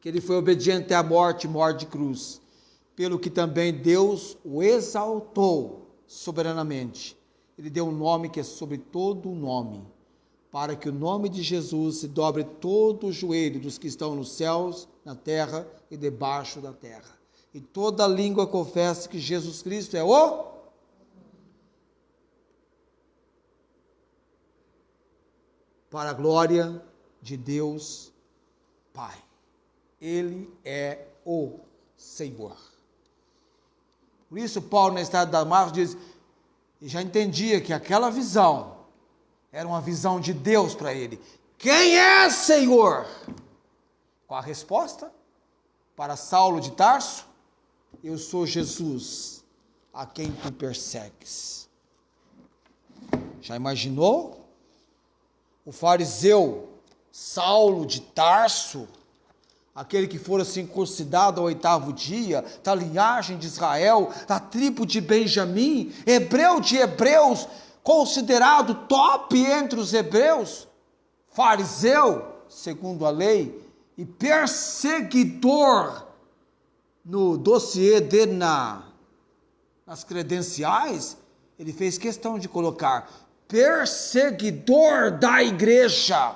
[SPEAKER 1] que ele foi obediente à morte, morte de cruz, pelo que também Deus o exaltou soberanamente. Ele deu um nome que é sobre todo o nome, para que o nome de Jesus se dobre todo o joelho dos que estão nos céus, na terra e debaixo da terra. E toda língua confesse que Jesus Cristo é o para a glória de Deus Pai. Ele é o Senhor. Por isso Paulo, na estrada de Damasco, diz, e já entendia que aquela visão era uma visão de Deus para ele. Quem é, Senhor? Qual a resposta? Para Saulo de Tarso, eu sou Jesus, a quem tu persegues. Já imaginou? O fariseu Saulo de Tarso, aquele que fora circuncidado ao 8º dia, da linhagem de Israel, da tribo de Benjamim, hebreu de hebreus, considerado top entre os hebreus, fariseu, segundo a lei, e perseguidor no dossiê dele nas credenciais, ele fez questão de colocar perseguidor da igreja.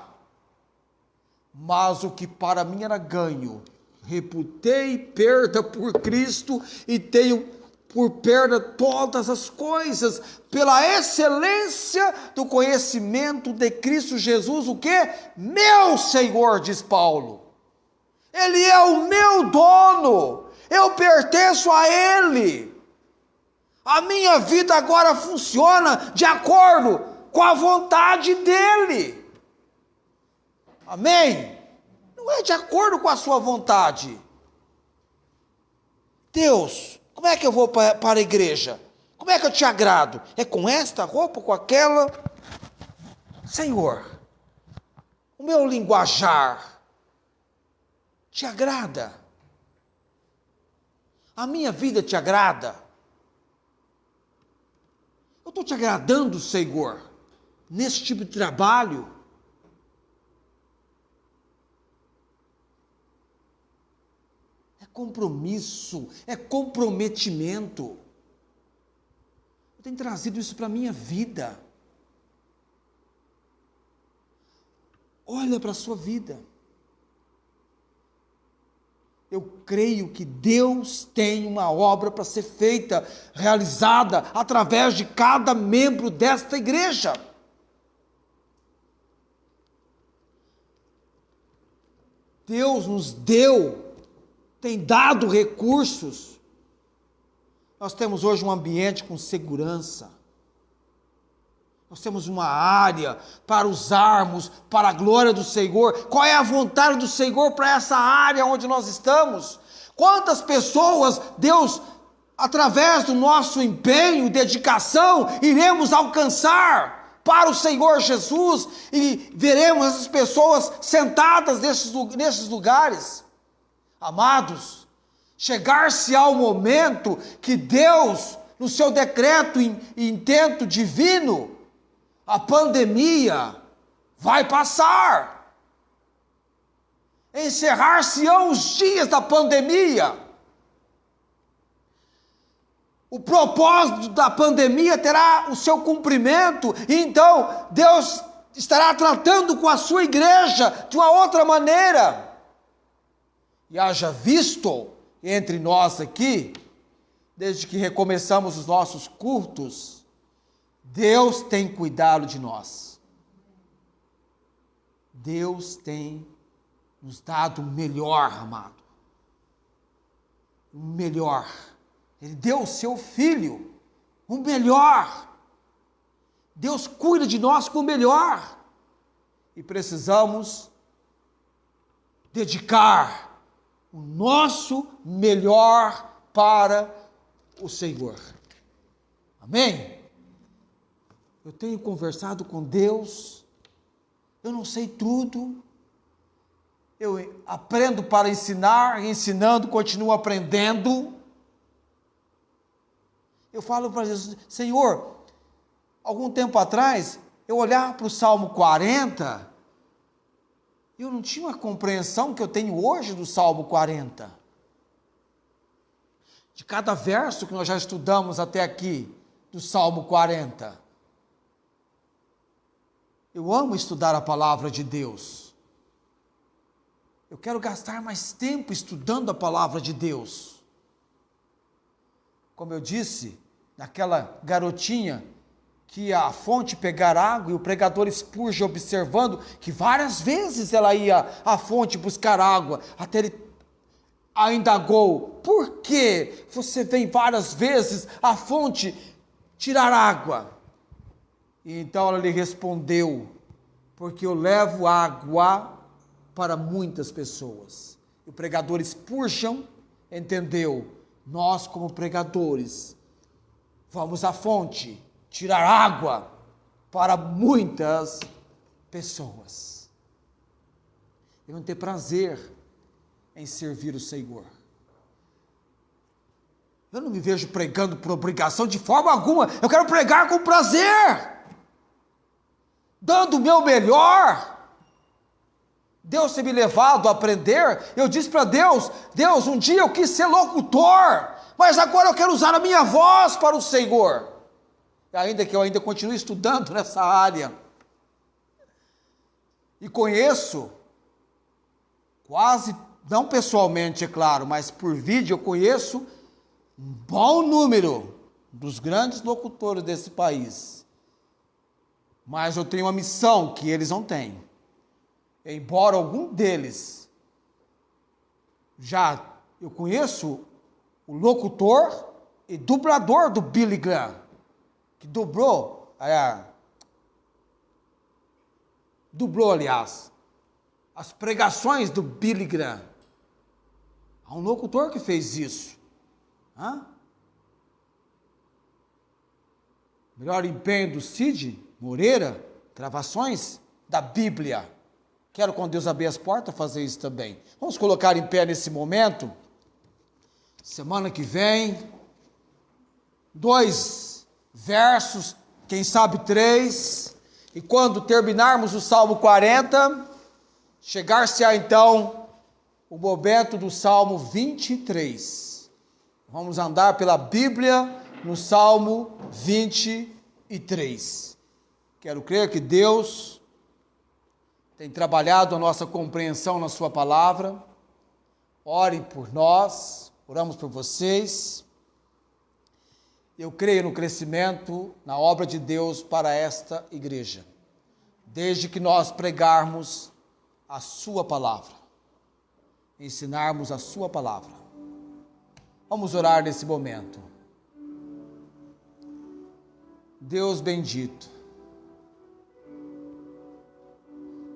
[SPEAKER 1] Mas o que para mim era ganho, reputei perda por Cristo e tenho por perda todas as coisas, pela excelência do conhecimento de Cristo Jesus, o que? Meu Senhor, diz Paulo. Ele é o meu dono, eu pertenço a Ele. A minha vida agora funciona de acordo com a vontade dEle. Amém? Não é de acordo com a sua vontade. Deus, como é que eu vou para a igreja? Como é que eu te agrado? É com esta roupa, com aquela? Senhor, o meu linguajar te agrada? A minha vida te agrada? Eu estou te agradando, Senhor, nesse tipo de trabalho? É compromisso, é comprometimento. Eu tenho trazido isso para a minha vida. Olha para a sua vida. Eu creio que Deus tem uma obra para ser feita, realizada através de cada membro desta igreja. Deus nos deu, tem dado recursos. Nós temos hoje um ambiente com segurança. Nós temos uma área para usarmos para a glória do Senhor. Qual é a vontade do Senhor para essa área onde nós estamos? Quantas pessoas Deus, através do nosso empenho, dedicação, iremos alcançar para o Senhor Jesus e veremos essas pessoas sentadas nesses lugares? Amados, chegar-se ao momento que Deus, no seu decreto e intento divino, a pandemia vai passar. Encerrar-se-ão os dias da pandemia. O propósito da pandemia terá o seu cumprimento, e então Deus estará tratando com a sua igreja de uma outra maneira. E haja visto entre nós aqui, desde que recomeçamos os nossos cultos, Deus tem cuidado de nós. Deus tem nos dado o melhor, amado. O melhor. Ele deu o seu Filho, o melhor. Deus cuida de nós com o melhor. E precisamos dedicar o nosso melhor para o Senhor. Amém? Eu tenho conversado com Deus, eu não sei tudo, eu aprendo para ensinar, ensinando, continuo aprendendo. Eu falo para Jesus, Senhor, algum tempo atrás, eu olhava para o Salmo 40, eu não tinha uma compreensão que eu tenho hoje do Salmo 40. De cada verso que nós já estudamos até aqui, do Salmo 40. Eu amo estudar a palavra de Deus. Eu quero gastar mais tempo estudando a palavra de Deus. Como eu disse, naquela garotinha que ia à fonte pegar água e o pregador Spurgeon observando que várias vezes ela ia à fonte buscar água, até ele a indagou, por que você vem várias vezes à fonte tirar água? E então ela lhe respondeu, porque eu levo água para muitas pessoas. E o pregador Spurgeon entendeu, nós como pregadores, vamos à fonte tirar água para muitas pessoas. Devemos ter prazer em servir o Senhor. Eu não me vejo pregando por obrigação de forma alguma, eu quero pregar com prazer, dando o meu melhor. Deus tem me levado a aprender, eu disse para Deus, Deus, um dia eu quis ser locutor, mas agora eu quero usar a minha voz para o Senhor, ainda que eu ainda continue estudando nessa área, e conheço, quase, não pessoalmente é claro, mas por vídeo eu conheço um bom número dos grandes locutores desse país, mas eu tenho uma missão que eles não têm, embora algum deles, eu conheço o locutor e dublador do Billy Graham, que dublou, aliás, as pregações do Billy Graham. Há um locutor que fez isso. Melhor empenho do Cid Moreira, gravações da Bíblia. Quero, com Deus abrir as portas, fazer isso também. Vamos colocar em pé nesse momento. Semana que vem, 2 versos, quem sabe 3, e quando terminarmos o Salmo 40, chegar-se-á então o momento do Salmo 23. Vamos andar pela Bíblia no Salmo 23. Quero crer que Deus tem trabalhado a nossa compreensão na sua palavra. Orem por nós, oramos por vocês. Eu creio no crescimento, na obra de Deus para esta igreja, desde que nós pregarmos a sua palavra, ensinarmos a sua palavra. Vamos orar nesse momento. Deus bendito,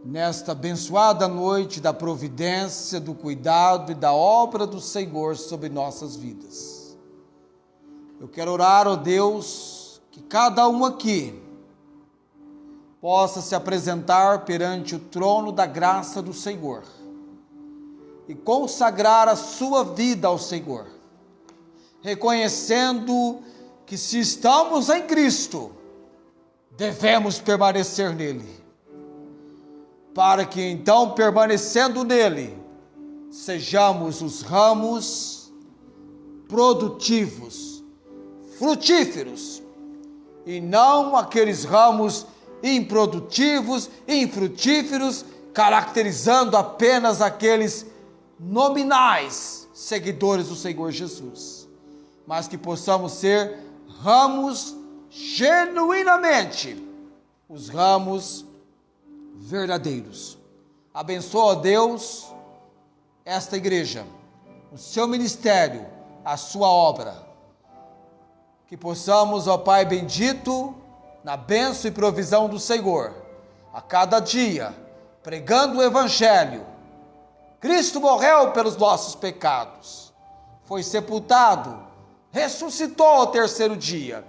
[SPEAKER 1] nesta abençoada noite da providência, do cuidado e da obra do Senhor sobre nossas vidas. Eu quero orar, ó Deus, que cada um aqui possa se apresentar perante o trono da graça do Senhor e consagrar a sua vida ao Senhor, reconhecendo que se estamos em Cristo, devemos permanecer nele, para que então, permanecendo nele, sejamos os ramos produtivos, frutíferos, e não aqueles ramos improdutivos, infrutíferos, caracterizando apenas aqueles nominais seguidores do Senhor Jesus, mas que possamos ser ramos genuinamente, os ramos verdadeiros. Abençoa, ó Deus, esta igreja, o seu ministério, a sua obra, que possamos, ó Pai bendito, na bênção e provisão do Senhor, a cada dia, pregando o Evangelho. Cristo morreu pelos nossos pecados, foi sepultado, ressuscitou ao terceiro dia,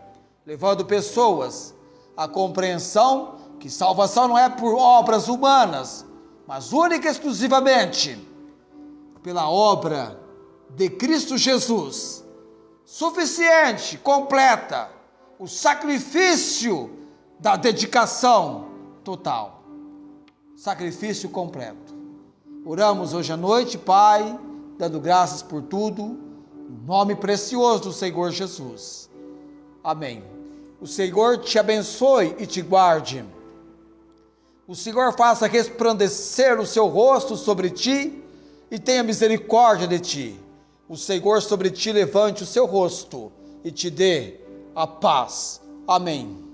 [SPEAKER 1] levando pessoas à compreensão que salvação não é por obras humanas, mas única e exclusivamente pela obra de Cristo Jesus, suficiente, completa, o sacrifício da dedicação total, sacrifício completo. Oramos hoje à noite, Pai, dando graças por tudo, no nome precioso do Senhor Jesus. Amém. O Senhor te abençoe e te guarde. O Senhor faça resplandecer o seu rosto sobre ti e tenha misericórdia de ti. O Senhor sobre ti levante o seu rosto e te dê a paz. Amém.